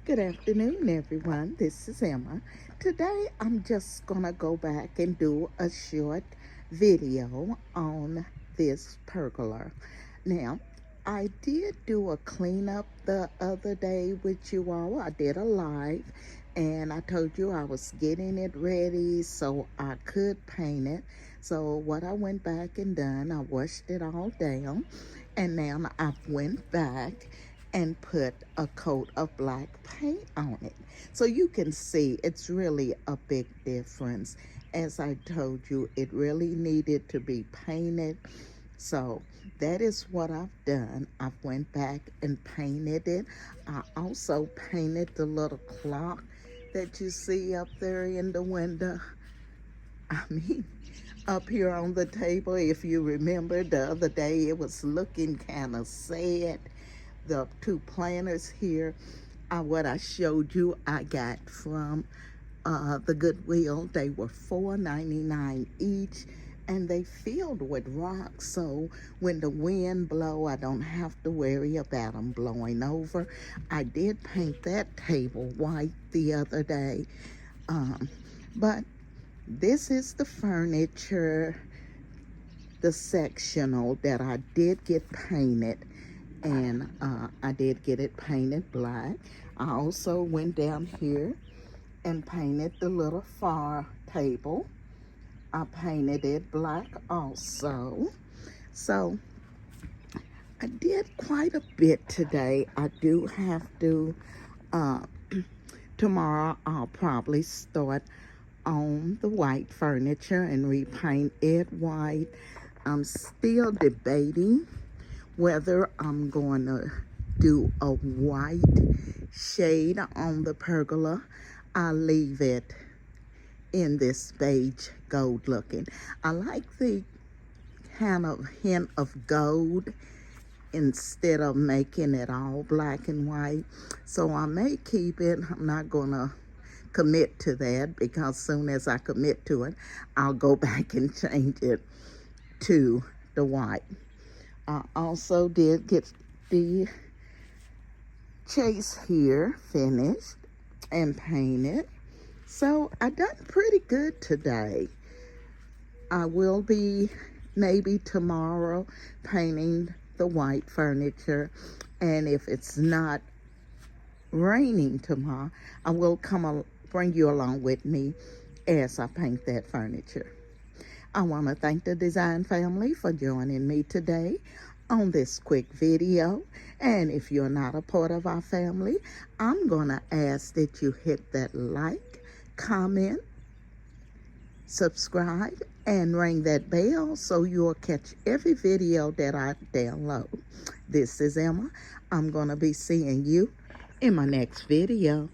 Good afternoon, everyone. This is Emma. Today, I'm just gonna go back and do a short video on this pergola. Now, I did do a cleanup the other day with you all. I did a live, and I told you I was getting it ready so I could paint it. So what I went back and done, I washed it all down, and now I went back and put a coat of black paint on it. So you can see it's really a big difference. As I told you, it really needed to be painted. So that is what I've done. I went back and painted it. I also painted the little clock that you see up there in the window. I mean, up here on the table, if you remember the other day, it was looking kind of sad. The two planters here are what I showed you I got from the Goodwill. They were $4.99 each, and they filled with rocks, so when the wind blow, I don't have to worry about them blowing over. I did paint that table white the other day, but this is the furniture, the sectional that I did get painted, and I did get it painted black. I also went down here and painted the little far table. I painted it black also. So I did quite a bit today. I do have to, tomorrow I'll probably start on the white furniture and repaint it white. I'm still debating whether I'm going to do a white shade on the pergola. I'll leave it in this beige gold looking. I like the kind of hint of gold instead of making it all black and white. So I may keep it. I'm not going to commit to that, because soon as I commit to it, I'll go back and change it to the white. I also did get the chase here finished and painted. So I done pretty good today. I will be maybe tomorrow painting the white furniture, and if it's not raining tomorrow, I will bring you along with me as I paint that furniture. I want to thank the design family for joining me today on this quick video. And if you're not a part of our family, I'm going to ask that you hit that like, comment, subscribe, and ring that bell so you'll catch every video that I download. This is Emma. I'm going to be seeing you in my next video.